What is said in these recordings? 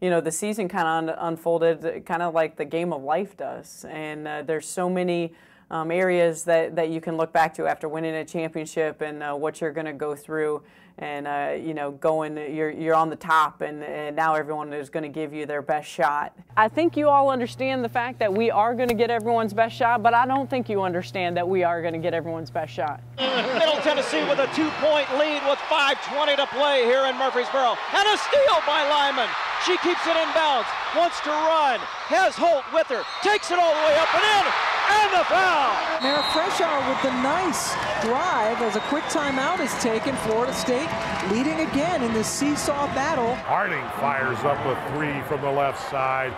you know, the season kind of unfolded kind of like the game of life does. And there's so many areas that you can look back to after winning a championship, and what you're going to go through, and you know, you're on the top, and now everyone is going to give you their best shot. I think you all understand the fact that we are going to get everyone's best shot, but I don't think you understand that we are going to get everyone's best shot. Middle Tennessee with a 2-point lead with 5:20 to play here in Murfreesboro, and a steal by Lyman. She keeps it inbounds, wants to run, has Holt with her, takes it all the way up and in, and the foul! Mara Freshour with the nice drive as a quick timeout is taken. Florida State leading again in this seesaw battle. Harding fires up a 3 from the left side.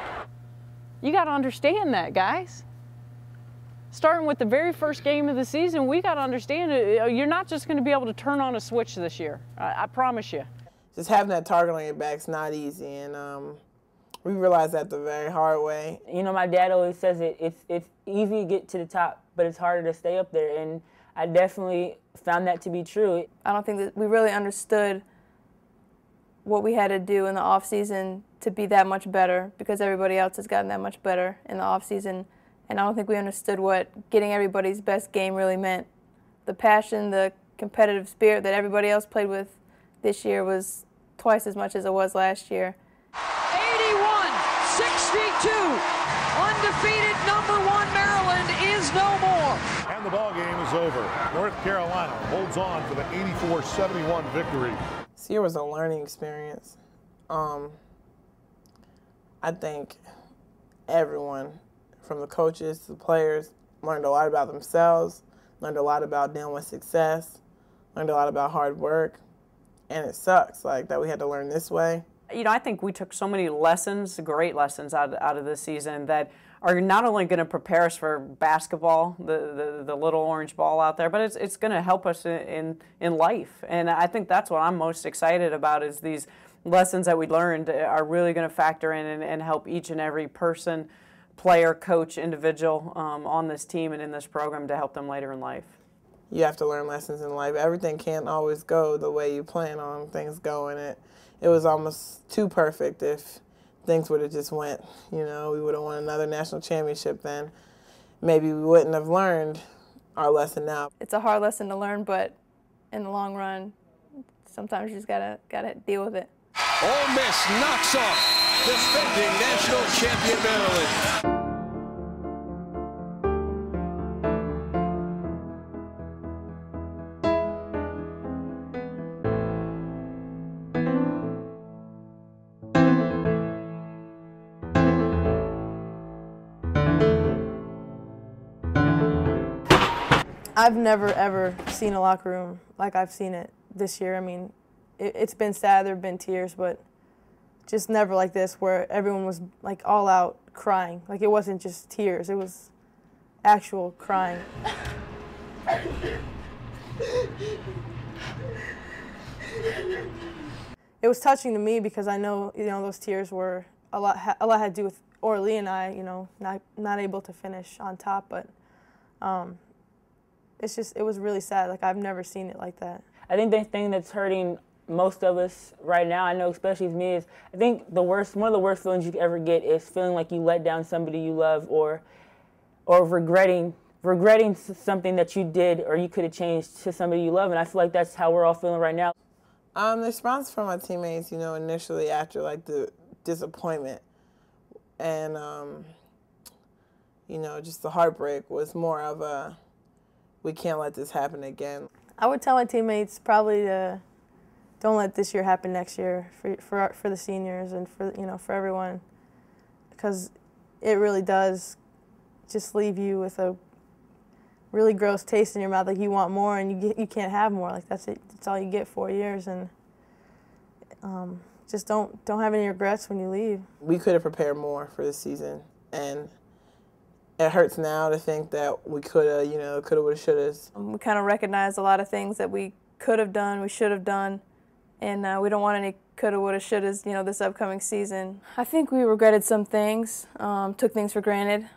You got to understand that, guys. Starting with the very first game of the season, we got to understand you're not just going to be able to turn on a switch this year. I promise you. Just having that target on your back is not easy, and we realized that the very hard way. You know, my dad always says it's easy to get to the top, but it's harder to stay up there, and I definitely found that to be true. I don't think that we really understood what we had to do in the off season to be that much better, because everybody else has gotten that much better in the off season, and I don't think we understood what getting everybody's best game really meant. The passion, the competitive spirit that everybody else played with this year was twice as much as it was last year. 81-62, undefeated #1 Maryland is no more. And the ball game is over. North Carolina holds on to the 84-71 victory. This year was a learning experience. I think everyone, from the coaches to the players, learned a lot about themselves, learned a lot about dealing with success, learned a lot about hard work, and it sucks like that we had to learn this way. You know, I think we took so many lessons, great lessons out of this season that are not only going to prepare us for basketball, the little orange ball out there, but it's going to help us in life. And I think that's what I'm most excited about, is these lessons that we learned are really going to factor in and help each and every person, player, coach, individual on this team and in this program to help them later in life. You have to learn lessons in life. Everything can't always go the way you plan on things going. It was almost too perfect. If things would have just went, you know, we would have won another national championship then. Maybe we wouldn't have learned our lesson now. It's a hard lesson to learn, but in the long run, sometimes you just gotta deal with it. Ole Miss knocks off defending national champion Maryland. I've never, ever seen a locker room like I've seen it this year. I mean, it's been sad, there have been tears, but just never like this, where everyone was like all out crying. Like, it wasn't just tears, it was actual crying. It was touching to me because I know, you know, those tears were a lot had to do with Orly and I, you know, not able to finish on top, but it was really sad. Like, I've never seen it like that. I think the thing that's hurting most of us right now, I know especially me, is I think one of the worst feelings you could ever get is feeling like you let down somebody you love, or regretting something that you did or you could have changed to somebody you love, and I feel like that's how we're all feeling right now. The response from my teammates, you know, initially after like the disappointment and you know, just the heartbreak was more of a, we can't let this happen again. I would tell my teammates probably to don't let this year happen next year for the seniors and for everyone, because it really does just leave you with a really gross taste in your mouth. Like, you want more and you can't have more. Like, that's it. That's all you get, 4 years, and just don't have any regrets when you leave. We could have prepared more for this season, and it hurts now to think that we could have, you know, coulda, woulda, shouldas. We kind of recognize a lot of things that we could have done, we should have done, and we don't want any coulda, woulda, shouldas, you know, this upcoming season. I think we regretted some things, took things for granted.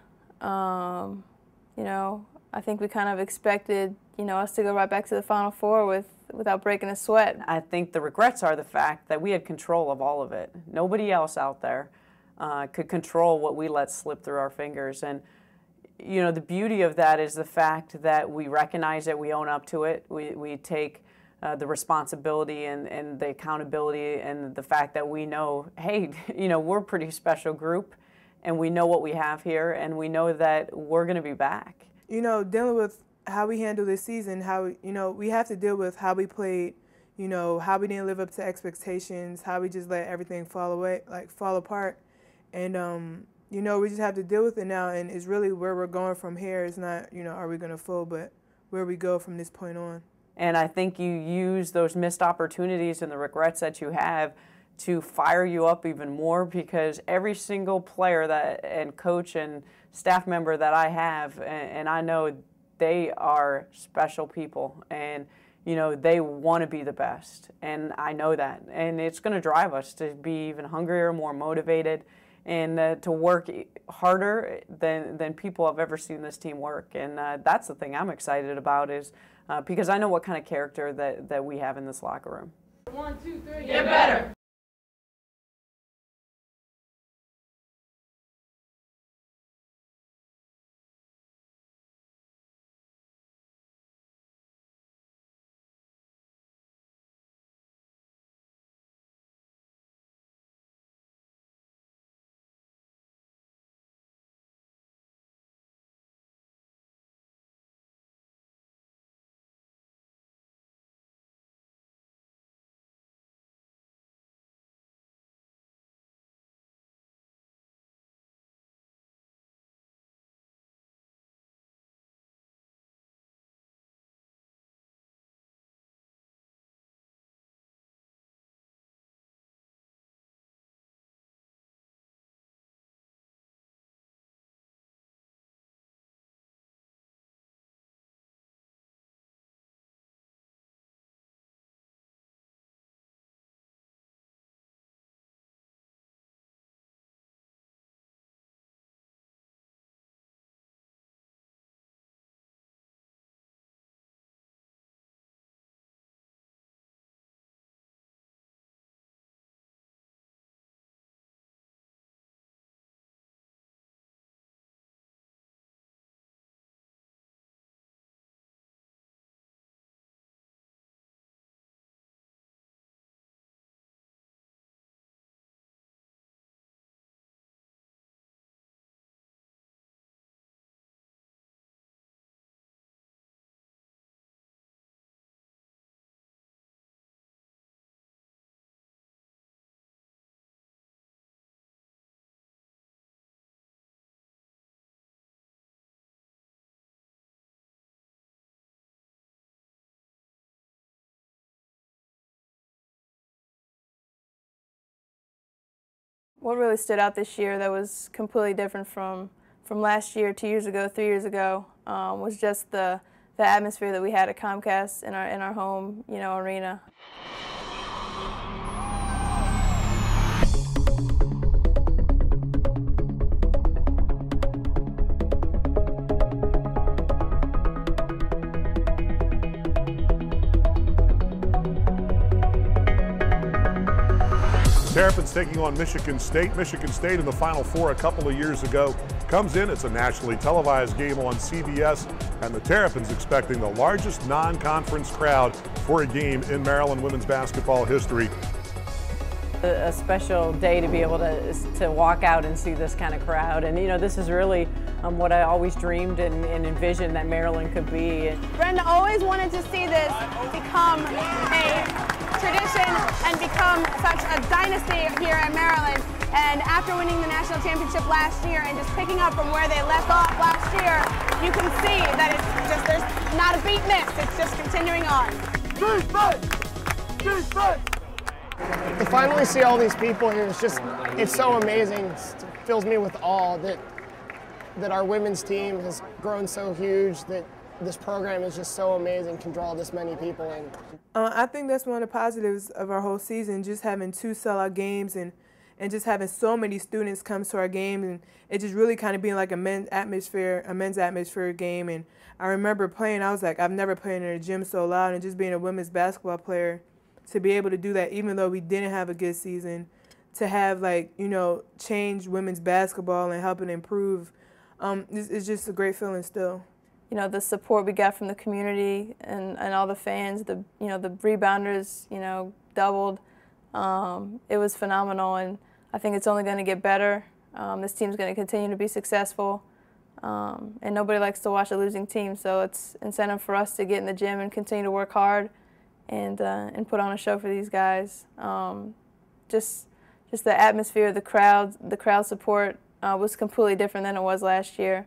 You know, I think we kind of expected, you know, us to go right back to the Final Four with without breaking a sweat. I think the regrets are the fact that we had control of all of it. Nobody else out there could control what we let slip through our fingers. And, you know, the beauty of that is the fact that we recognize it, we own up to it, we take the responsibility and the accountability, and the fact that we know, hey, you know, we're a pretty special group, and we know what we have here, and we know that we're going to be back. You know, dealing with how we handle this season, how, you know, we have to deal with how we played, you know, how we didn't live up to expectations, how we just let everything fall away, like fall apart. And, you know, we just have to deal with it now, and it's really where we're going from here. It's not, you know, are we going to fold, but where we go from this point on. And I think you use those missed opportunities and the regrets that you have to fire you up even more, because every single player that and coach and staff member that I have, and I know they are special people, and you know they want to be the best, and I know that, and it's going to drive us to be even hungrier, more motivated, and to work harder than people have ever seen this team work. And that's the thing I'm excited about, is because I know what kind of character that we have in this locker room. 1, 2, 3, get better. What really stood out this year that was completely different from last year, 2 years ago, 3 years ago, was just the atmosphere that we had at Comcast in our home, you know, arena. Terrapins taking on Michigan State. Michigan State in the Final Four a couple of years ago comes in. It's a nationally televised game on CBS, and the Terrapins expecting the largest non-conference crowd for a game in Maryland women's basketball history. A special day to be able to walk out and see this kind of crowd, and you know, this is really what I always dreamed and envisioned that Maryland could be. Brenda always wanted to see this become a tradition and become such a dynasty here at Maryland. And after winning the national championship last year and just picking up from where they left off last year, you can see that it's just, there's not a beat missed, it's just continuing on. To finally see all these people here is just, it's so amazing. It fills me with awe that our women's team has grown so huge, that this program is just so amazing, can draw this many people in. I think that's one of the positives of our whole season, just having 2 sellout games and and just having so many students come to our games, and it just really kind of being like a men's atmosphere game. And I remember playing, I was like, I've never played in a gym so loud, and just being a women's basketball player, to be able to do that even though we didn't have a good season, to have, like, you know, change women's basketball and help it improve, it's just a great feeling still. You know, the support we got from the community and all the fans, the rebounders, you know, doubled. It was phenomenal, and I think it's only going to get better. This team's going to continue to be successful, and nobody likes to watch a losing team, so it's incentive for us to get in the gym and continue to work hard and put on a show for these guys. Just the atmosphere, the crowd support was completely different than it was last year.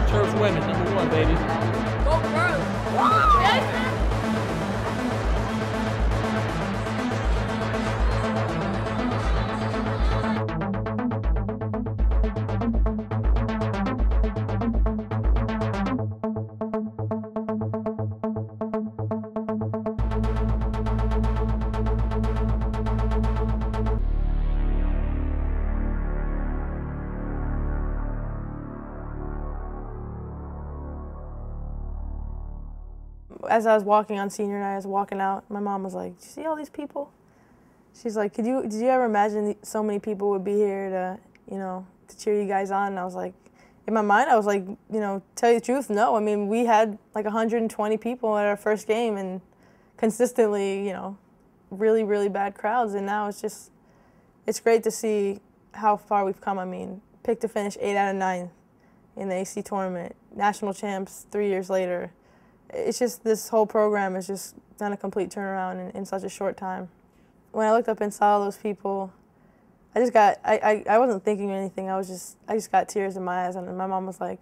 Terps women, #1, baby. Go girls. Yes. As I was walking on senior night, I was walking out, my mom was like, "Do you see all these people?" She's like, did you ever imagine so many people would be here to, you know, to cheer you guys on? And I was like, in my mind, I was like, you know, tell you the truth, no. I mean, we had like 120 people at our first game and consistently, you know, really, really bad crowds. And now it's great to see how far we've come. I mean, picked to finish 8 out of 9 in the AC tournament, national champs 3 years later. It's just, this whole program has just done a complete turnaround in such a short time. When I looked up and saw those people, I just got, I wasn't thinking anything. I just got tears in my eyes, and my mom was like,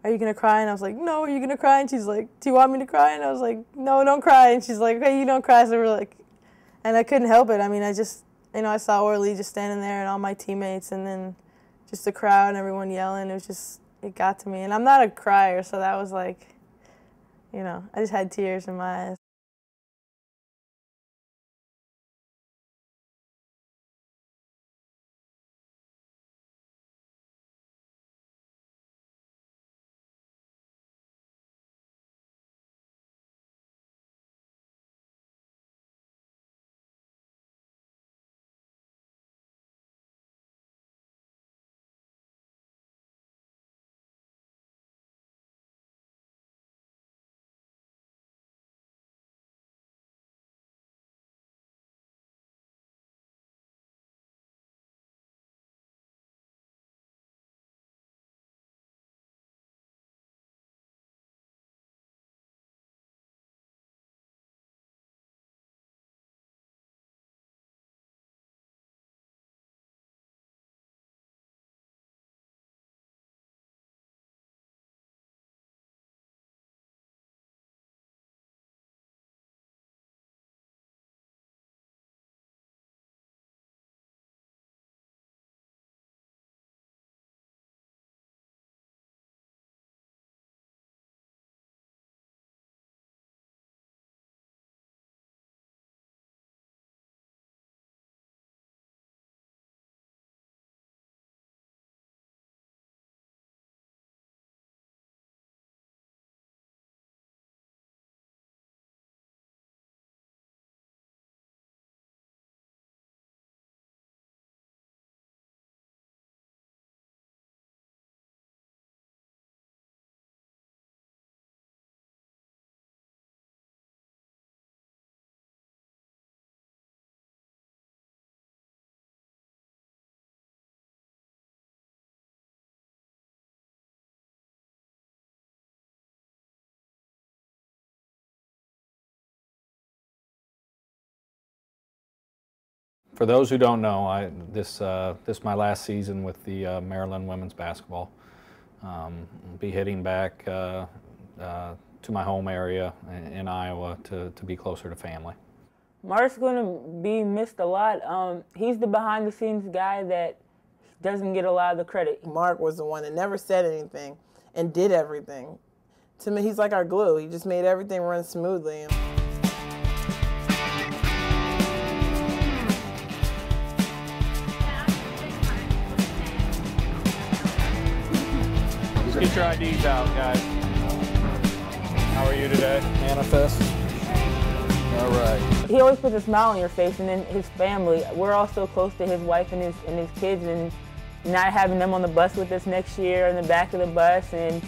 "Are you gonna cry?" And I was like, "No, are you gonna cry?" And she's like, "Do you want me to cry?" And I was like, "No, don't cry." And she's like, "Okay, you don't cry." So we're like, and I couldn't help it. I mean, I just, you know, I saw Orly just standing there and all my teammates, and then just the crowd and everyone yelling. It was just, it got to me. And I'm not a crier, so that was like, you know, I just had tears in my eyes. For those who don't know, this is my last season with the Maryland women's basketball. Be heading back to my home area in Iowa to be closer to family. Mark's going to be missed a lot. He's the behind-the-scenes guy that doesn't get a lot of the credit. Mark was the one that never said anything and did everything. To me, he's like our glue. He just made everything run smoothly. Get your IDs out, guys. How are you today? Manifest. All right. He always puts a smile on your face, and then his family. We're all so close to his wife and his kids, and not having them on the bus with us next year in the back of the bus, and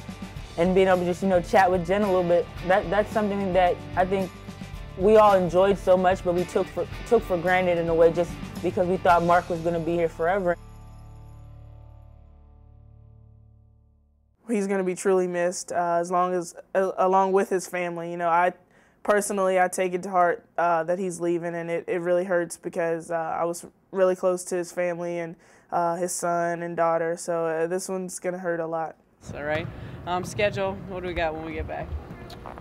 being able to just chat with Jen a little bit. That's something that I think we all enjoyed so much, but we took for granted in a way, just because we thought Mark was going to be here forever. He's going to be truly missed, along with his family. I personally take it to heart that he's leaving, and it really hurts because I was really close to his family and his son and daughter. So this one's going to hurt a lot. All right. Schedule. What do we got when we get back?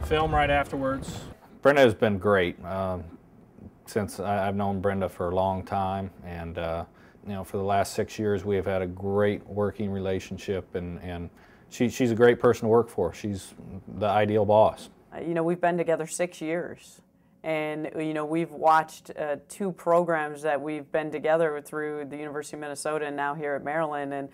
Film right afterwards. Brenda has been great since I've known Brenda for a long time, and for the last 6 years we have had a great working relationship, and she's a great person to work for. She's the ideal boss. We've been together 6 years, and we've watched 2 programs that we've been together through the University of Minnesota and now here at Maryland, and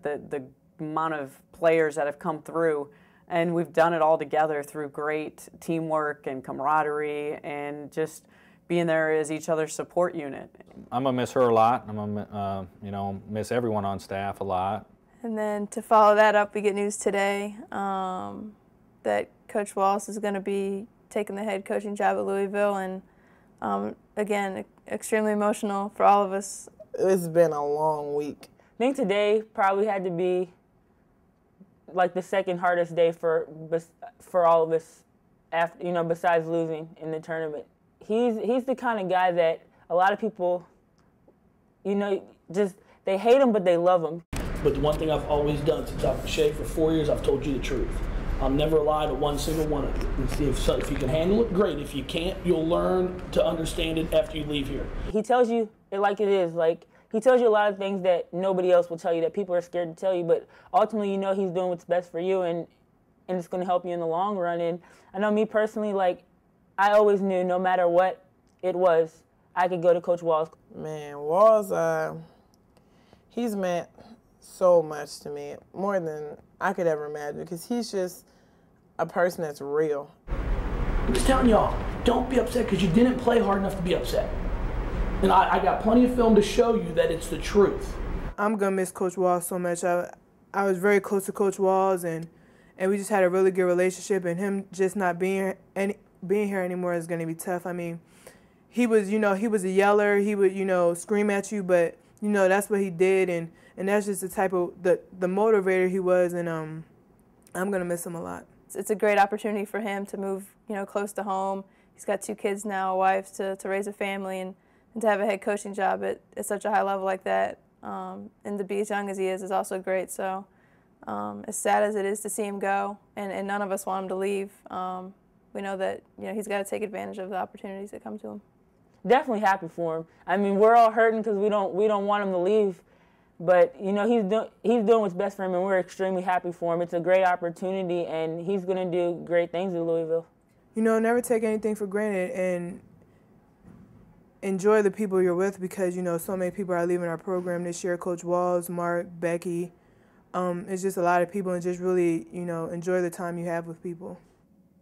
the amount of players that have come through, and we've done it all together through great teamwork and camaraderie and just being there as each other's support unit. I'm gonna miss her a lot. I'm gonna miss everyone on staff a lot. And then to follow that up, we get news today that Coach Wallace is going to be taking the head coaching job at Louisville, and again, extremely emotional for all of us. It's been a long week. I think today probably had to be like the second hardest day for all of us, after, besides losing in the tournament. He's the kind of guy that a lot of people, just they hate him but they love him. But the one thing I've always done since I've shaved for 4 years, I've told you the truth. I'll never lie to one single one of you. And see if you can handle it, great. If you can't, you'll learn to understand it after you leave here. He tells you it like it is. Like, he tells you a lot of things that nobody else will tell you, that people are scared to tell you, but ultimately he's doing what's best for you, and it's going to help you in the long run. And I know me personally, like, I always knew no matter what it was, I could go to Coach Walls. Man, Walls, he's meant so much to me, more than I could ever imagine, because he's just a person that's real. I'm just telling y'all, don't be upset because you didn't play hard enough to be upset. And I got plenty of film to show you that it's the truth. I'm going to miss Coach Walls so much. I was very close to Coach Walls, and we just had a really good relationship, and him just not being here anymore is going to be tough. I mean, he was a yeller. He would, scream at you, but, that's what he did, and that's just the type of, the motivator he was, and I'm going to miss him a lot. It's a great opportunity for him to move, close to home. He's got 2 kids now, a wife, to raise a family, and to have a head coaching job at such a high level like that, and to be as young as he is also great. So as sad as it is to see him go, and none of us want him to leave, we know that he's got to take advantage of the opportunities that come to him. Definitely happy for him. I mean, we're all hurting because we don't want him to leave, but he's doing what's best for him, and we're extremely happy for him. It's a great opportunity, and he's going to do great things at Louisville. Never take anything for granted, and enjoy the people you're with, because so many people are leaving our program this year. Coach Walls, Mark, Becky. It's just a lot of people, and just really enjoy the time you have with people.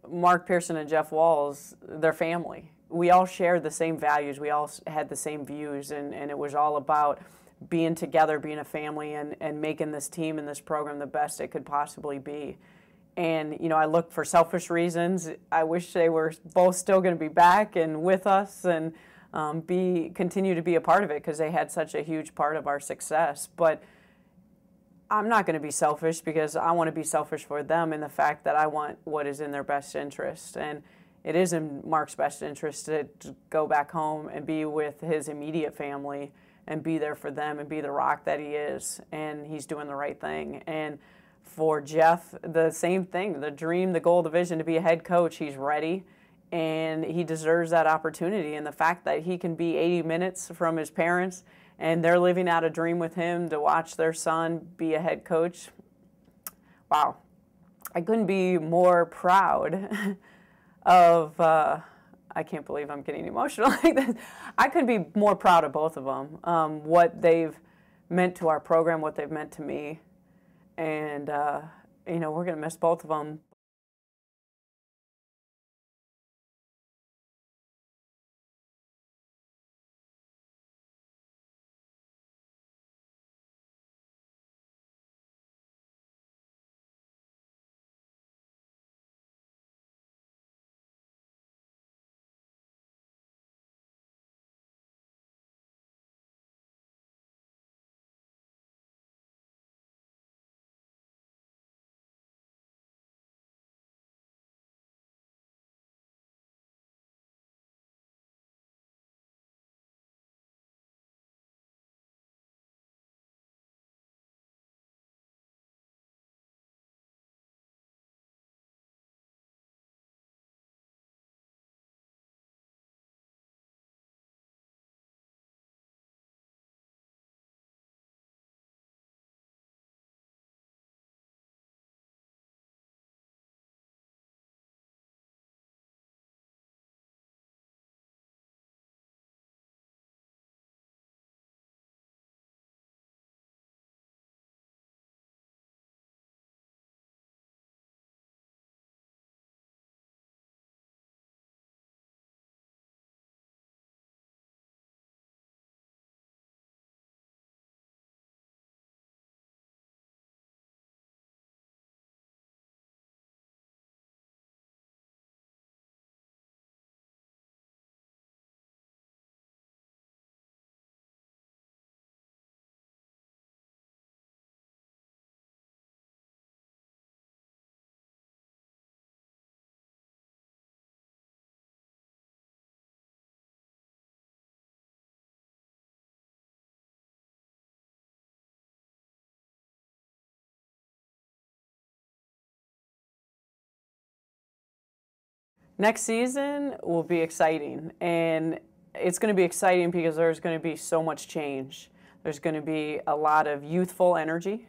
Mark Pearson and Jeff Walls, they're family. We all shared the same values. We all had the same views, and it was all about being together, being a family, and making this team and this program the best it could possibly be. And I look for selfish reasons. I wish they were both still going to be back and with us, and continue to be a part of it, because they had such a huge part of our success. But I'm not going to be selfish, because I want to be selfish for them in the fact that I want what is in their best interest. And it is in Mark's best interest to go back home and be with his immediate family and be there for them and be the rock that he is. And he's doing the right thing. And for Jeff, the same thing, the dream, the goal, the vision to be a head coach. He's ready, and he deserves that opportunity. And the fact that he can be 80 minutes from his parents and they're living out a dream with him to watch their son be a head coach. Wow. I couldn't be more proud of, I can't believe I'm getting emotional like this. I couldn't be more proud of both of them, what they've meant to our program, what they've meant to me. And, you know, we're going to miss both of them. Next season will be exciting, and it's going to be exciting because there's going to be so much change. There's going to be a lot of youthful energy.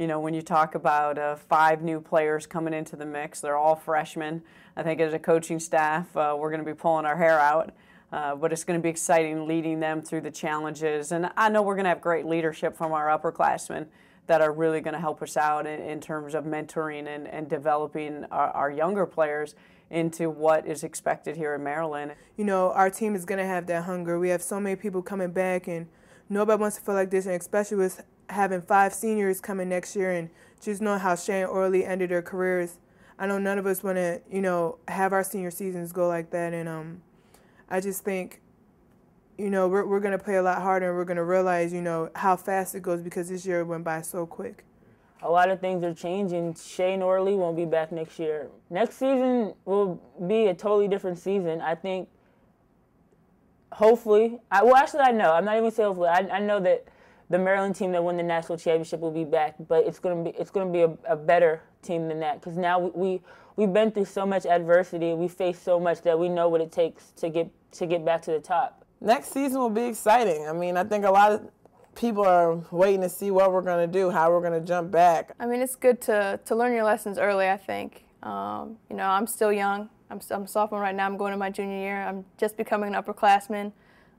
You know, when you talk about 5 new players coming into the mix, they're all freshmen. I think as a coaching staff, we're going to be pulling our hair out, but it's going to be exciting leading them through the challenges. And I know we're going to have great leadership from our upperclassmen that are really going to help us out in terms of mentoring and developing our younger players into what is expected here in Maryland. You know, our team is going to have that hunger. We have so many people coming back, and nobody wants to feel like this, and especially with having 5 seniors coming next year and just knowing how Shay and Orly ended their careers. I know none of us want to, you know, have our senior seasons go like that, and I just think, you know, we're going to play a lot harder, and we're going to realize, you know, how fast it goes because this year went by so quick. A lot of things are changing. Shay and Orly won't be back next year. Next season will be a totally different season. I think, hopefully, well, actually, I know. I'm not even saying hopefully. I know that the Maryland team that won the national championship will be back, but it's going to be a better team than that because now we've been through so much adversity. We faced so much that we know what it takes to get back to the top. Next season will be exciting. I mean, I think a lot of people are waiting to see what we're going to do, how we're going to jump back. I mean, it's good to learn your lessons early, I think. You know, I'm still young. I'm a sophomore right now. I'm going to my junior year. I'm just becoming an upperclassman.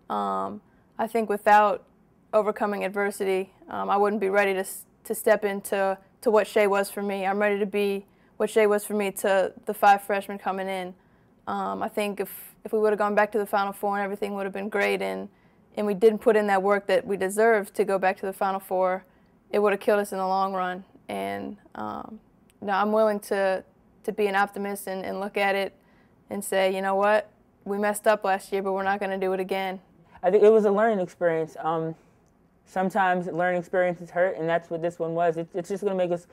I think without overcoming adversity, I wouldn't be ready to step into what Shay was for me. I'm ready to be what Shay was for me to the 5 freshmen coming in. I think if we would have gone back to the Final Four and everything would have been great, and we didn't put in that work that we deserved to go back to the Final Four, it would have killed us in the long run. And you know, I'm willing to be an optimist and look at it and say, you know what, we messed up last year, but we're not going to do it again. I think it was a learning experience. Sometimes learning experiences hurt, and that's what this one was. It's just going to make us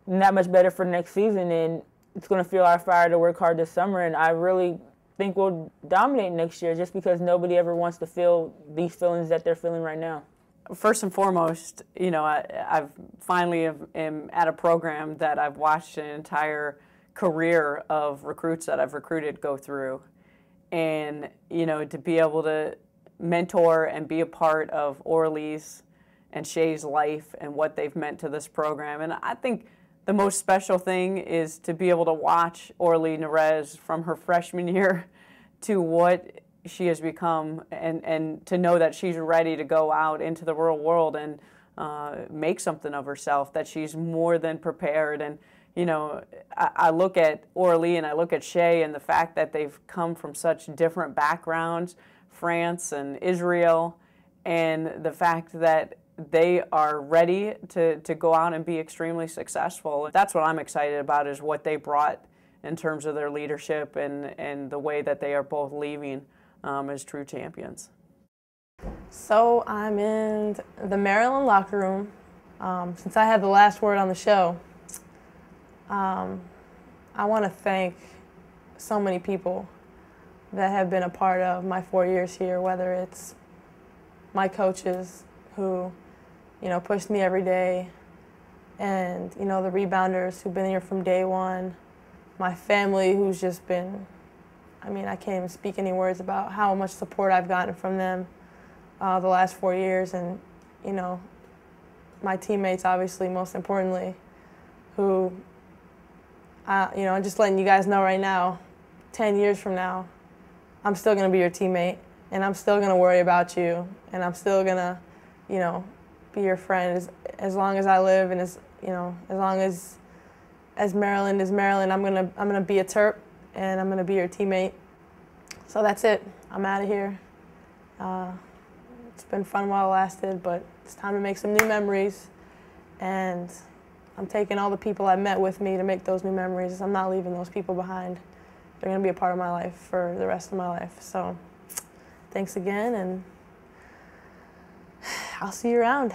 that much better for next season, and it's going to fuel our fire to work hard this summer. And I really think we'll dominate next year just because nobody ever wants to feel these feelings that they're feeling right now. First and foremost, you know, I've finally am at a program that I've watched an entire career of recruits that I've recruited go through. And, you know, to be able to mentor and be a part of Orly's and Shay's life and what they've meant to this program. And I think the most special thing is to be able to watch Orly Nerez from her freshman year to what she has become, and to know that she's ready to go out into the real world and make something of herself, that she's more than prepared. And you know, I look at Orly and I look at Shay and the fact that they've come from such different backgrounds, France and Israel, and the fact that they are ready to go out and be extremely successful. That's what I'm excited about, is what they brought in terms of their leadership and the way that they are both leaving as true champions. So I'm in the Maryland locker room. Since I had the last word on the show, I want to thank so many people that have been a part of my 4 years here, whether it's my coaches who, you know, pushed me every day, and, you know, the rebounders who've been here from day one, my family who's just been, I mean, I can't even speak any words about how much support I've gotten from them the last 4 years, and, you know, my teammates, obviously, most importantly, who, you know, I'm just letting you guys know right now, 10 years from now, I'm still going to be your teammate, and I'm still going to worry about you, and I'm still going to, you know, be your friend as long as I live, and as, you know, as long as Maryland is Maryland, I'm gonna be a Terp, and I'm gonna be your teammate. So that's it. I'm out of here. It's been fun while it lasted, but it's time to make some new memories, and I'm taking all the people I met with me to make those new memories. I'm not leaving those people behind. They're gonna be a part of my life for the rest of my life. So thanks again, and I'll see you around.